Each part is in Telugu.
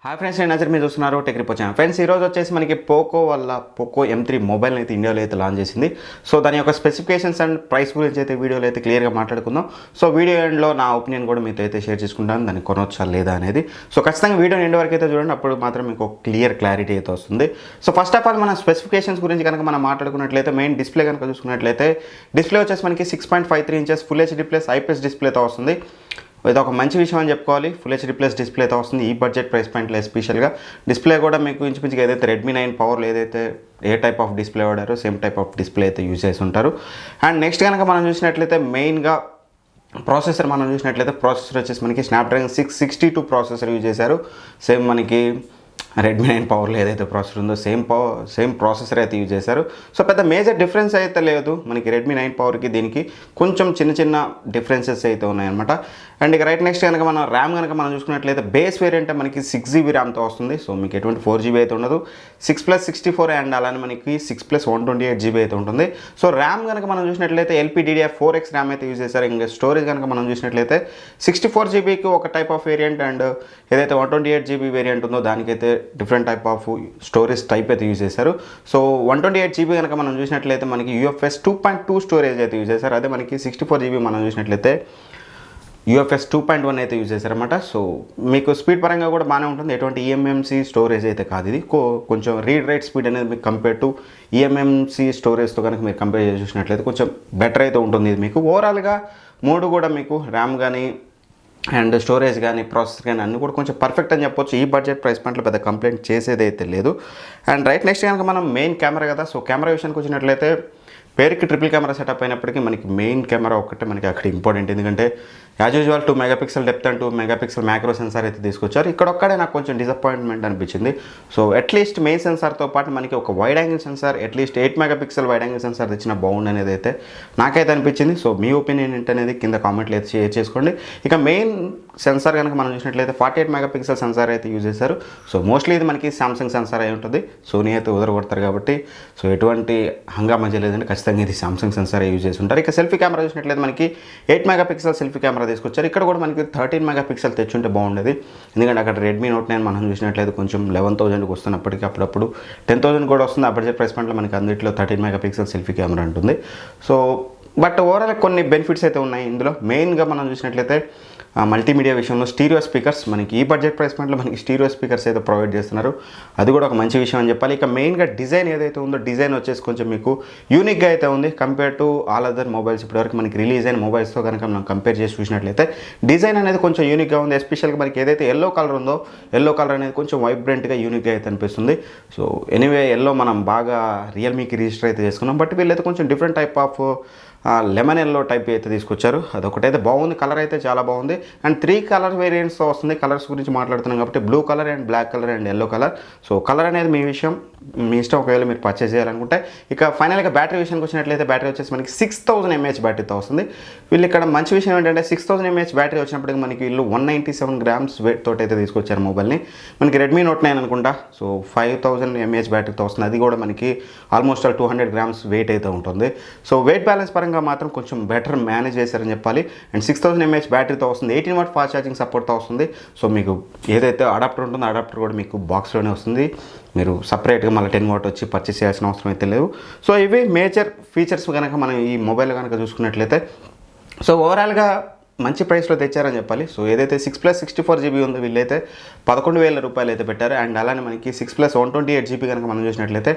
హాయ్ ఫ్రెండ్స్, నేను నజర్ మీరు చూస్తున్నారు టెక్ రిపోర్ట్ ఛానల్. ఫ్రెండ్స్, ఈరోజు వచ్చేసి మనకి పోకో పోకో M3 మొబైల్ని అయితే ఇండియాలో అయితే లాంచ్ చేసింది. సో దాని యొక్క స్పెసిఫికేషన్స్ అండ్ ప్రైస్ గురించి అయితే వీడియోలో అయితే క్లియర్గా మాట్లాడుకుందాం. సో వీడియో ఎండ్లో నా ఒపీనియన్ కూడా మీతో అయితే షేర్ చేసుకుంటాను, దాన్ని కొనవచ్చా లేదా అనేది. సో ఖచ్చితంగా వీడియో ఎండ్ వరకు అయితే చూడండి, అప్పుడు మాత్రం మీకు క్లారిటీ అయితే వస్తుంది. సో ఫస్ట్ ఆఫ్ ఆల్ మన స్పెసిఫికేషన్స్ గురించి కనుక మనం మాట్లాడుకున్నట్లయితే, మెయిన్ డిస్ప్లే కనుక చూసుకున్నట్లయితే డిస్ప్లే వచ్చేసి మనకి 6.53 inches full HD plus IPS డిస్ప్లేతో వస్తుంది. ఇది ఒక మంచి విషయం అని చెప్పుకోవాలి. ఫుల్ హెచ్డీ ప్లస్ డిస్ప్లేతో వస్తుంది ఈ బడ్జెట్ ప్రైస్ పాయింట్లో. ఎస్పెషల్గా డిస్ప్లే కూడా మీకు ఇంచుమించుగా ఏదైతే రెడ్మీ 9 పవర్లో ఏదైతే ఏ టైప్ ఆఫ్ డిస్ప్లే వాడారో సేమ్ టైప్ ఆఫ్ డిస్ప్లే అయితే యూజ్ చేసి ఉంటారు. అండ్ నెక్స్ట్ కనుక మనం చూసినట్లయితే మెయిన్గా ప్రాసెసర్ ప్రాసెసర్ వచ్చేసి మనకి స్నాప్డ్రాగన్ 662 ప్రాసెసర్ యూజ్ చేశారు. సేమ్ మనకి రెడ్మీ 9 పవర్లో ఏదైతే ప్రాసెసర్ ఉందో సేమ్ ప్రాసెసర్ అయితే యూజ్ చేశారు. సో పెద్ద మేజర్ డిఫరెన్స్ అయితే లేదు మనకి రెడ్మీ 9 పవర్కి దీనికి. కొంచెం చిన్న డిఫరెన్సెస్ అయితే ఉన్నాయన్నమాట. అండ్ ఇక రైట్ నెక్స్ట్ కనుక మనం ర్యామ్ కనుక మనం చూసుకున్నట్లయితే బేస్ వేరియంట్ మనకి 6GB ర్యామ్తో వస్తుంది. సో మీకు ఎటువంటి 4GB అయితే ఉండదు, 6+64 అండ్ అలానే మనకి 6+128GB అయితే ఉంటుంది. సో ర్యామ్ కనుక మనం చూసినట్లయితే LPDDR4X ర్యామ్ అయితే యూజ్ చేశారు. ఇంకా స్టోరేజ్ కనుక మనం చూసినట్లయితే 64GBకి ఒక టైప్ ఆఫ్ వేరియంట్, అండ్ ఏదైతే 128GB వేరియంట్ ఉందో దానికైతే different type of storage type అయితే యూజ్ చేశారు. సో 128GB కనుక మనం చూసినట్లయితే మనకి UFS 2.2 స్టోరేజ్ అయితే యూజ్ చేశారు. అదే మనకి 64GB మనం చూసినట్లయితే UFS 2.1 అయితే యూజ్ చేశారన్నమాట. సో మీకు స్పీడ్ పరంగా కూడా బాగానే ఉంటుంది, ఎటువంటి EMMC స్టోరేజ్ అయితే కాదు ఇది. కొంచెం రీడ్ రైట్ స్పీడ్ అనేది మీకు కంపేర్ టు EMMC స్టోరేజ్తో కనుక మీరు కంపేర్ చేసి చూసినట్లయితే కొంచెం బెటర్ అయితే ఉంటుంది ఇది మీకు. ఓవరాల్గా మూడు కూడా మీకు ర్యామ్ కానీ అండ్ స్టోరేజ్ కానీ ప్రాసెసర్ కానీ అన్నీ కూడా కొంచెం పర్ఫెక్ట్ అని చెప్పొచ్చు. ఈ బడ్జెట్ ప్రైస్ పాయింట్లో పెద్ద కంప్లైంట్ చేసేది అయితే లేదు. అండ్ రైట్ నెక్స్ట్ కనుక మనం మెయిన్ కెమెరా కదా. సో కెమెరా విషయానికి వచ్చినట్లయితే పేరుకి ట్రిపుల్ కెమెరా సెటప్ అయినప్పటికీ మనకి మెయిన్ కెమెరా ఒకటే మనకి అక్కడ ఇంపార్టెంట్. ఎందుకంటే as usual 2 megapixel depth and 2 megapixel macro censor అయితే తీసుకొచ్చారు. ఇక్కడ ఒక్కడే నాకు కొంచెం డిసప్పాయింట్మెంట్ అనిపించింది. సో అట్లీస్ట్ మెయిన్ సెన్సార్తో పాటు మనకి ఒక wide angle censor, at least 8 megapixel wide angle censor తెచ్చిన బాగుంది అనేది అయితే నాకైతే అనిపించింది. సో మీ ఒపీనియన్ ఏంటనేది కింద కామెంట్లు అయితే షేర్ చేసుకోండి. ఇక మెయిన్ సెన్సార్ కనుక మనం చూసినట్లయితే 48 మెగాపిక్సెల్ సెన్సార్ అయితే యూజ్ చేశారు. సో మోస్ట్లీ ఇది మనకి సామ్సంగ్ సెన్సార్ అయి ఉంటుంది. సోనీ అయితే ఉదరగొడతారు కాబట్టి సో ఎటువంటి హంగామా చేయలేదంటే ఖచ్చితంగా ఇది సామ్సంగ్ సెన్సార్ యూజ్ చేసి ఉంటారు. ఇక సెల్ఫీ కెమెరా చూసినట్లయితే మనకి 8 మెగాపిక్సెల్ సెల్ఫీ కెమెరా తీసుకొచ్చారు. ఇక్కడ కూడా మనకి 13 మెగాపిక్సెల్ తెచ్చుంటే బాగుండేది. ఎందుకంటే అక్కడ రెడ్మీ నోట్ 9 మనం చూసినట్లయితే కొంచెం 11,000కి వస్తున్నప్పటికీ అప్పుడప్పుడు 10,000 కూడా వస్తుంది. ఆ బడ్జెట్ ప్రైస్ పాయింట్లో మనకి అందులో 13 మెగాపిక్సెల్ సెల్ఫీ కెమెరా ఉంటుంది. సో బట్ ఓవరాల్ కొన్ని బెనిఫిట్స్ అయితే ఉన్నాయి ఇందులో. మెయిన్గా మనం చూసినట్లయితే మల్టీమీడియా విషయంలో స్టీరియో స్పీకర్స్ మనకి ఈ బడ్జెట్ ప్రైస్ పాయింట్లో మనకి స్టీరియో స్పీకర్స్ అయితే ప్రొవైడ్ చేస్తున్నారు. అది కూడా ఒక మంచి విషయం అని చెప్పాలి. ఇక మెయిన్గా డిజైన్ ఏదైతే ఉందో డిజైన్ వచ్చేసి కొంచెం మీకు యూనిక్గా అయితే ఉంది compare to all other mobiles. ఇప్పటివరకు మనకి రిలీజ్ అయిన మొబైల్స్తో కనుక మనం కంపేర్ చేసి చూసినట్లయితే డిజైన్ అనేది కొంచెం యూనిక్గా ఉంది. ఎస్పెషల్గా మనకి ఏదైతే ఎల్లో కలర్ ఉందో ఎల్లో కలర్ అనేది కొంచెం వైబ్రెంట్గా యూనిక్గా అయితే అనిపిస్తుంది. సో ఎనీవే ఎల్లో మనం బాగా రియల్మీకి రిజిస్టర్ అయితే చేసుకున్నాం. బట్ వీళ్ళైతే కొంచెం different type of lemon yellow type అయితే తీసుకొచ్చారు. అదొకటైతే బాగుంది, కలర్ అయితే చాలా బాగుంది. అండ్ 3 కలర్ వేరియంట్స్తో వస్తుంది. కలర్స్ గురించి మాట్లాడుతున్నాం కాబట్టి blue colour and black colour and yellow colour. So colour అనేది మీ విషయం, మీ ఇష్టం ఒకవేళ మీరు పర్చేస్ చేయాలనుకుంటే. ఇక ఫైనల్గా బ్యాటరీ విషయానికి వచ్చినట్లయితే బ్యాటరీ వచ్చేసి మనకి 6000 mAh బ్యాటరీతో వస్తుంది. వీళ్ళు ఇక్కడ మంచి విషయం ఏంటంటే 6000 mAh బ్యాటరీ వచ్చినప్పటికీ మనకి వీళ్ళు 197 grams వెయిట్ తోటి అయితే తీసుకొచ్చారు మొబైల్ని. మనకి రెడ్మీ నోట్ 9 అనుకుంటా. సో 5000 mAh బ్యాటరీతో వస్తుంది. అది కూడా మనకి ఆల్మోస్ట్ 200 grams వెయిట్ అయితే ఉంటుంది. సో వెయిట్ బ్యాలెన్స్ పరంగా మాత్రం కొంచెం బెటర్ మేనేజ్ చేశారని చెప్పాలి. అండ్ 6000 mAh బ్యాటరీతో వస్తుంది. 18W ఫాస్ట్ ఛార్జింగ్ సపోర్ట్తో వస్తుంది. సో మీకు ఏదైతే అడాప్టర్ ఉంటుందో అడాప్టర్ కూడా మీకు బాక్స్లోనే వస్తుంది. మీరు సపరేట్గా మళ్ళీ 10W వచ్చి పర్చేస్ చేయాల్సిన అవసరం అయితే లేదు. సో ఇవి మేజర్ ఫీచర్స్ కనుక మనం ఈ మొబైల్ కనుక చూసుకున్నట్లయితే సో ఓవరాల్గా మంచి ప్రైస్లో తెచ్చారని చెప్పాలి. సో ఏదైతే 6+64GB ఉందో వీళ్ళైతే 11,000 రూపాయలు అయితే పెట్టారు. అండ్ అలానే మనకి 6+128GB కనుక మనం చూసినట్లయితే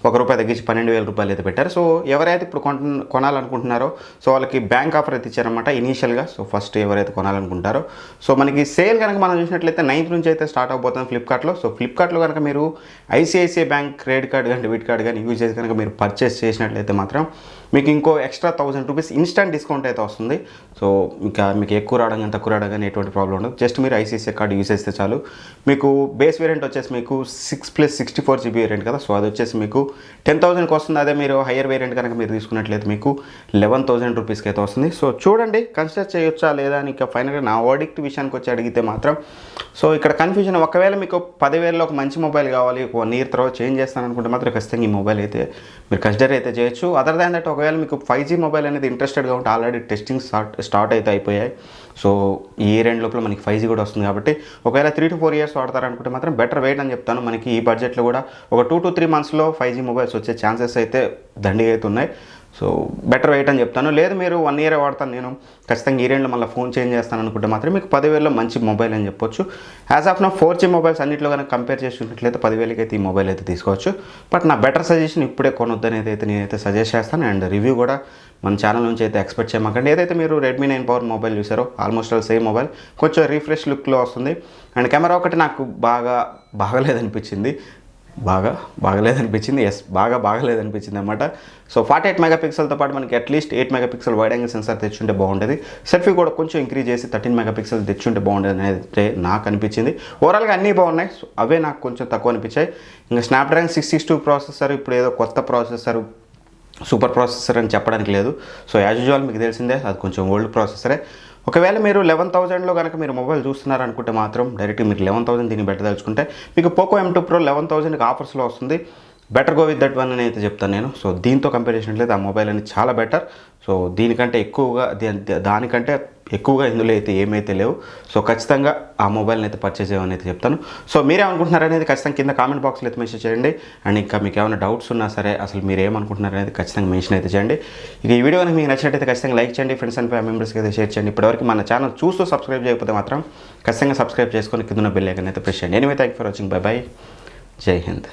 ₹1 తగ్గించి 12,000 రూపాయలు అయితే పెట్టారు. సో ఎవరైతే ఇప్పుడు కొనాలనుకుంటున్నారో సో వాళ్ళకి బ్యాంక్ ఆఫర్ అయితే ఇచ్చారన్నమాట ఇనీషియల్గా. సో ఫస్ట్ ఎవరైతే కొనాలనుకుంటారో సో మనకి సేల్ కనుక మనం చూసినట్లయితే 9th నుంచి అయితే స్టార్ట్ అవబోతుంది ఫ్లిప్కార్ట్లో. సో ఫ్లిప్కార్ట్లో కనుక మీరు ఐసిఐసిఐ బ్యాంక్ క్రెడిట్ కార్డ్ కానీ డెబిట్ కార్డ్ కానీ యూజ్ చేసి కనుక మీరు పర్చేస్ చేసినట్లయితే మాత్రం మీకు ఇంకో ఎక్స్ట్రా 1000 రూపీస్ ఇన్స్టంట్ డిస్కౌంట్ అయితే వస్తుంది. సో ఇంకా మీకు ఎక్కువ రావడం కానీ తక్కువ రావడం కానీ ఎటువంటి ప్రాబ్లం ఉండదు. జస్ట్ మీరు ఐసిఐసిఐ కార్డు యూజ్ చేస్తే చాలు. మీకు బేస్ వేరియంట్ వచ్చేసి మీకు 6+64GB వేరియంట్ కదా. సో అది వచ్చేసి మీకు 10,000కి వస్తుంది. అదే మీరు హయ్యర్ వేరియంట్ కనుక మీరు తీసుకున్నట్లయితే మీకు 11,000 రూపీస్కి అయితే వస్తుంది. సో చూడండి కన్సిడర్ చేయొచ్చా లేదా అని. ఇక ఫైనల్గా నా వర్డిక్ట్ విషయానికి వచ్చి అడిగితే మాత్రం సో ఇక్కడ కన్ఫ్యూజన్. ఒకవేళ మీకు 10,000లో ఒక మంచి మొబైల్ కావాలి, 1 year తర్వాత చేంజ్ చేస్తాను అనుకుంటే మాత్రం ఖచ్చితంగా ఈ మొబైల్ అయితే మీరు కన్సిడర్ అయితే చేయొచ్చు. అదర్ దాన్ దట్ ఒకవేళ ఒకవేళ మీకు 5G మొబైల్ అనేది ఇంట్రెస్టెడ్గా ఉంటే ఆల్రెడీ టెస్టింగ్ స్టార్ట్ అయితే అయిపోయాయి. సో ఈ ఇయర్ ఎండ్ లోపల మనకి 5G కూడా వస్తుంది కాబట్టి ఒకవేళ 3 to 4 ఇయర్స్ వాడతారనుకుంటే మాత్రం బెటర్ వెయిట్ అని చెప్తాను. మనకి ఈ బడ్జెట్లో కూడా ఒక 2 to 3 మంత్స్లో 5G మొబైల్స్ వచ్చే ఛాన్సెస్ అయితే దండిగా అయితే ఉన్నాయి. సో బెటర్ వెయిట్ అని చెప్తాను. లేదు మీరు 1 ఇయర్ వాడతాను నేను, ఖచ్చితంగా ఈ రెండులో మళ్ళీ ఫోన్ చేంజ్ చేస్తాను అనుకుంటే మాత్రం మీకు 10,000లో మంచి మొబైల్ అని చెప్పొచ్చు. యాజ్ ఆఫ్ నా 4G మొబైల్స్ అన్నింటిలో కనుక కంపేర్ చేసుకున్నట్లయితే 10,000కి అయితే ఈ మొబైల్ అయితే తీసుకోవచ్చు. బట్ నా బెటర్ సజెషన్ ఇప్పుడే కొనొద్దని అయితే నేనైతే సజెస్ట్ చేస్తాను. అండ్ రివ్యూ కూడా మన ఛానల్ నుంచి అయితే ఎక్స్పెక్ట్ చేయమాకండి. ఏదైతే మీరు Redmi 9 పవర్ మొబైల్ చూసారో ఆల్మోస్ట్ ఆల్ సేమ్ మొబైల్, కొంచెం రీఫ్రెష్ లుక్లో వస్తుంది. అండ్ కెమెరా ఒకటి నాకు బాగలేదనిపించింది అనమాట. సో 48 మెగాపిక్సెల్తో పాటు మనకి at least 8 megapixel wide angle sensor తెచ్చుంటే బాగుంటుంది. సెల్ఫీ కూడా కొంచెం ఇంక్రీజ్ చేసి 13 మెగాపిక్సెల్ తెచ్చుంటే బాగుంటుంది అనేది నాకు అనిపించింది. ఓవరాల్గా అన్నీ బాగున్నాయి. సో అవే నాకు కొంచెం తక్కువ అనిపించాయి. ఇంకా స్నాప్డ్రాగన్ 662 ప్రాసెసర్, ఇప్పుడు ఏదో కొత్త ప్రాసెసర్, సూపర్ ప్రాసెసర్ అని చెప్పడానికి లేదు. సో యాజ్ యూజువల్ మీకు తెలిసిందే అది కొంచెం ఓల్డ్ ప్రాసెసరే. ఒకవేళ మీరు 11,000లో కనుక మీరు మొబైల్ చూస్తున్నారనుకుంటే మాత్రం డైరెక్ట్గా మీరు 11,000 దీన్ని పెట్టదలుచుకుంటే మీకు పోకో M2 Pro 11,000కి ఆఫర్స్లో వస్తుంది. Better go with that one అని అయితే చెప్తాను నేను. సో దీంతో కంపేర్ చేసినట్లయితే ఆ మొబైల్ అనేది చాలా బెటర్. సో దానికంటే ఎక్కువగా ఇందులో అయితే ఏమైతే లేవు. సో ఖచ్చితంగా ఆ మొబైల్ని అయితే పర్చేజ్ చేయమని అయితే చెప్తాను. సో మీరేమనుకుంటున్నారు అనేది ఖచ్చితంగా కింద కామెంట్ బాక్స్లో అయితే మెన్షన్ చేయండి. అండ్ ఇంకా మీకు ఏమైనా డౌట్స్ ఉన్నా సరే అసలు మీరు ఏమనుకుంటున్నారు అనేది ఖచ్చితంగా మెన్షన్ అయితే చేయండి. ఇక ఈ వీడియో కనుక మీకు నచ్చినట్టయితే ఖచ్చితంగా లైక్ చేయండి, ఫ్రెండ్స్ అండ్ ఫ్యామిలీ మెంబర్స్కి అయితే షేర్ చేయండి. ఇప్పటివరకు మన ఛానల్ చూస్తూ సబ్స్క్రైబ్ చేయకపోతే మాత్రం ఖచ్చితంగా సబ్స్క్రైబ్ చేసుకొని కింద బెల్ ఐకాన్ అయితే ప్రెస్ చేయండి. Anyway thank for watching. By by. జై హింద్.